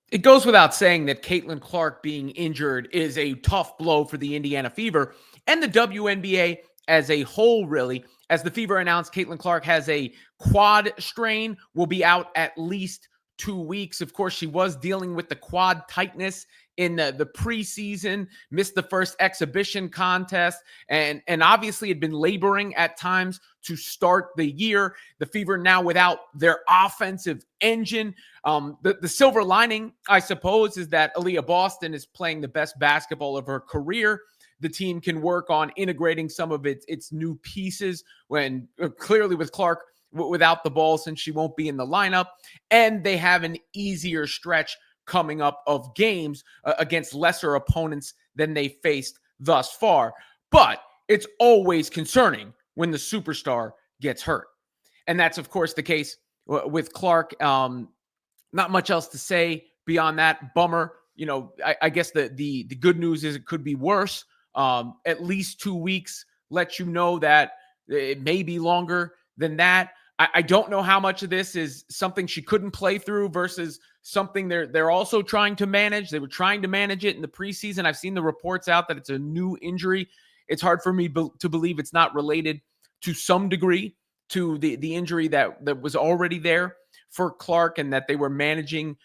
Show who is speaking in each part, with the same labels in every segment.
Speaker 1: It goes without saying that Caitlin Clark being injured is a tough blow for the Indiana Fever and the WNBA as a whole, really. As the Fever announced, Caitlin Clark has a quad strain, will be out at least 2 weeks. Of course, she was dealing with the quad tightness in the preseason, missed the first exhibition contest, and obviously had been laboring at times to start the year. The Fever now without their offensive engine. The silver lining, I suppose, is that Aaliyah Boston is playing the best basketball of her career. The team can work on integrating some of its new pieces when clearly with Clark without the ball since she won't be in the lineup. And they have an easier stretch coming up of games against lesser opponents than they faced thus far. But it's always concerning when the superstar gets hurt. And that's, of course, the case with Clark. Not much else to say beyond that. Bummer. I guess the good news is it could be worse. At least 2 weeks lets you know that it may be longer than that. I don't know how much of this is something she couldn't play through versus something they're also trying to manage. They were trying to manage it in the preseason. I've seen the reports out that it's a new injury. It's hard for me to believe it's not related to some degree to the injury that was already there for Clark and that they were managing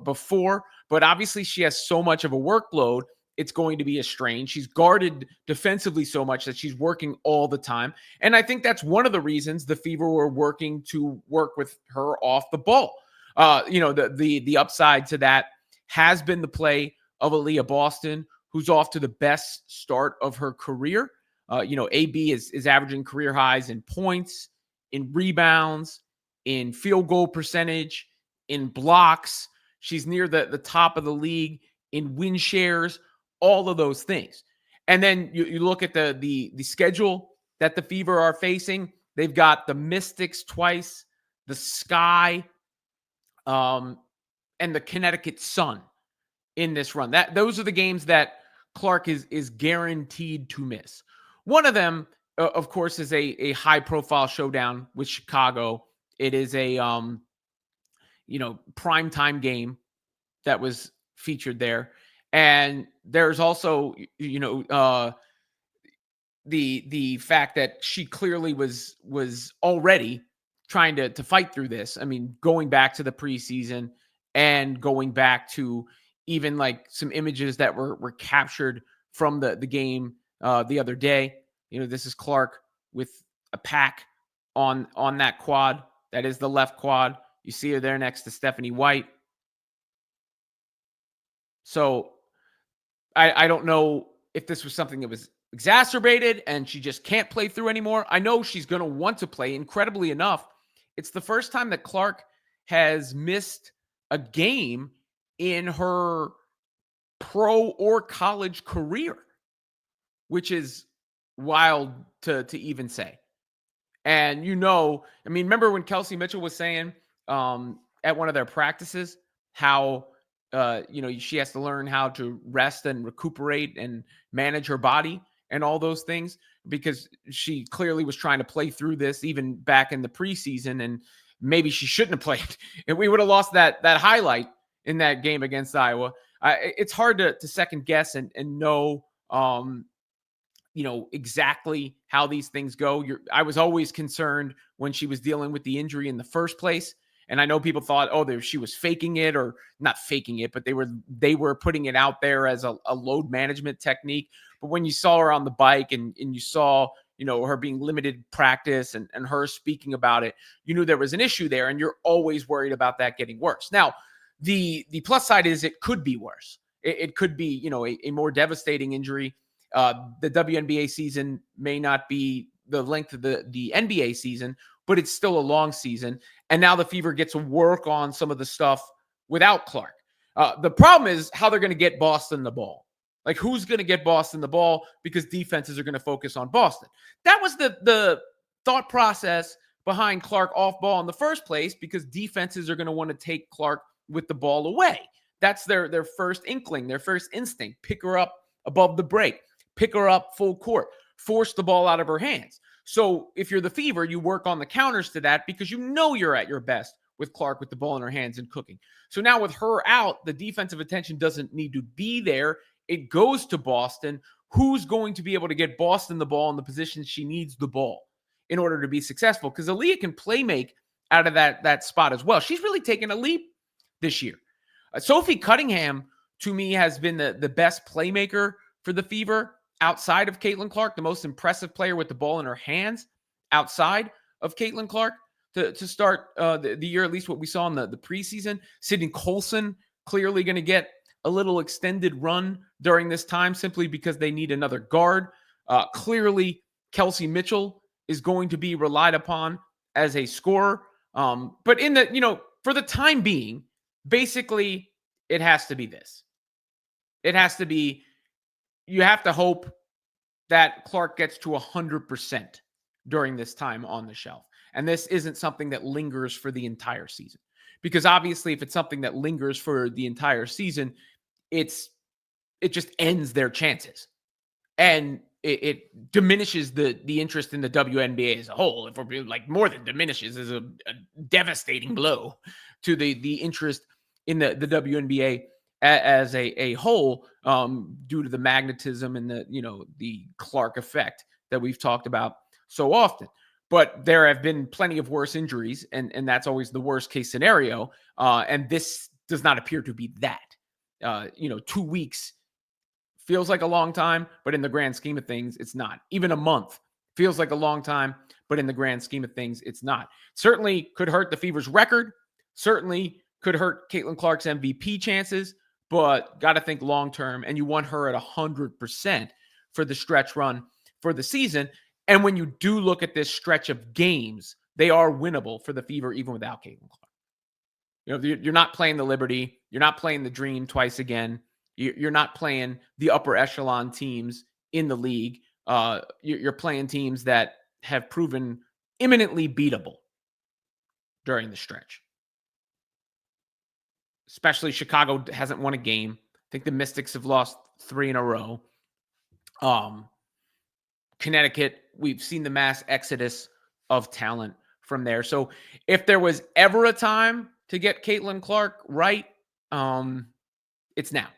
Speaker 1: before. But obviously she has so much of a workload, it's going to be a strain. She's guarded defensively so much that she's working all the time. And I think that's one of the reasons the Fever were working to work with her off the ball. The upside to that has been the play of Aaliyah Boston, who's off to the best start of her career. AB is averaging career highs in points, in rebounds, in field goal percentage, in blocks. She's near the top of the league in win shares, all of those things. And then you look at the schedule that the Fever are facing. They've got the Mystics twice, the Sky, and the Connecticut Sun in this run. Those are the games that Clark is guaranteed to miss. One of them, of course, is a high profile showdown with Chicago. It is a primetime game that was featured there. And there's also, the fact that she clearly was already trying to fight through this. I mean, going back to the preseason and going back to even like some images that were captured from the game the other day. This is Clark with a pack on that quad. That is the left quad. You see her there next to Stephanie White. So I don't know if this was something that was exacerbated and she just can't play through anymore. I know she's going to want to play. Incredibly enough, it's the first time that Clark has missed a game in her pro or college career, which is wild to even say. And remember when Kelsey Mitchell was saying at one of their practices how she has to learn how to rest and recuperate and manage her body and all those things, because she clearly was trying to play through this even back in the preseason, and maybe she shouldn't have played. And we would have lost that highlight in that game against Iowa. It's hard to second guess and know, exactly how these things go. I was always concerned when she was dealing with the injury in the first place. And I know people thought, she was faking it, or not faking it, but they were putting it out there as a load management technique. But when you saw her on the bike and you saw, her being limited practice and her speaking about it, you knew there was an issue there, and you're always worried about that getting worse. Now, the plus side is it could be worse. It could be, a more devastating injury. The WNBA season may not be the length of the NBA season, but it's still a long season. And now the Fever gets to work on some of the stuff without Clark. The problem is how they're going to get Boston the ball. Like, who's going to get Boston the ball, because defenses are going to focus on Boston. That was the thought process behind Clark off ball in the first place, because defenses are going to want to take Clark with the ball away. That's their first inkling, their first instinct. Pick her up above the break. Pick her up full court. Force the ball out of her hands. So if you're the Fever, you work on the counters to that, because you're at your best with Clark with the ball in her hands and cooking. So now with her out, the defensive attention doesn't need to be there. It goes to Boston. Who's going to be able to get Boston the ball in the position she needs the ball in order to be successful? Because Aaliyah can play make out of that spot as well. She's really taken a leap this year. Sophie Cunningham, to me, has been the best playmaker for the Fever outside of Caitlin Clark, the most impressive player with the ball in her hands outside of Caitlin Clark to start the year, at least what we saw in the preseason. Sydney Colson clearly going to get a little extended run during this time simply because they need another guard. Clearly, Kelsey Mitchell is going to be relied upon as a scorer. But for the time being, basically, it has to be this. It has to be, you have to hope that Clark gets to 100% during this time on the shelf. And this isn't something that lingers for the entire season. Because obviously, if it's something that lingers for the entire season, it just ends their chances. And it diminishes the interest in the WNBA as a whole. If we're like, more than diminishes, is a devastating blow to the interest in the WNBA as a whole, due to the magnetism and the Clark effect that we've talked about so often. But there have been plenty of worse injuries, and that's always the worst case scenario. And this does not appear to be that. 2 weeks feels like a long time, but in the grand scheme of things, it's not. Even a month feels like a long time, but in the grand scheme of things, it's not. Certainly could hurt the Fever's record. Certainly could hurt Caitlin Clark's MVP chances, but got to think long-term, and you want her at 100% for the stretch run for the season. And when you do look at this stretch of games, they are winnable for the Fever even without Caitlin Clark. You're not playing the Liberty. You're not playing the Dream twice again. You're not playing the upper echelon teams in the league. You're playing teams that have proven imminently beatable during the stretch. Especially Chicago hasn't won a game. I think the Mystics have lost 3 in a row. Connecticut, we've seen the mass exodus of talent from there. So if there was ever a time to get Caitlin Clark right, it's now.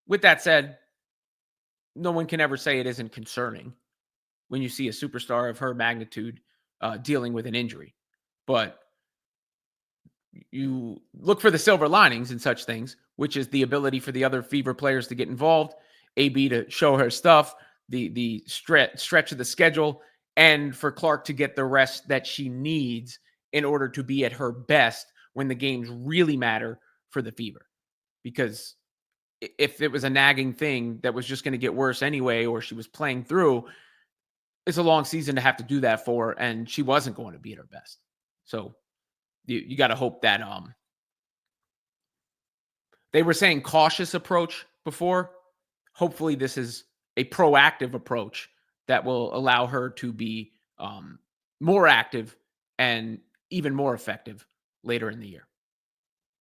Speaker 1: With that said, no one can ever say it isn't concerning when you see a superstar of her magnitude dealing with an injury. But you look for the silver linings in such things, which is the ability for the other Fever players to get involved, AB to show her stuff, the stretch of the schedule, and for Clark to get the rest that she needs in order to be at her best when the games really matter for the Fever. Because if it was a nagging thing that was just going to get worse anyway, or she was playing through, it's a long season to have to do that for, and she wasn't going to be at her best. So you got to hope that they were saying cautious approach before. Hopefully this is a proactive approach that will allow her to be more active and even more effective later in the year.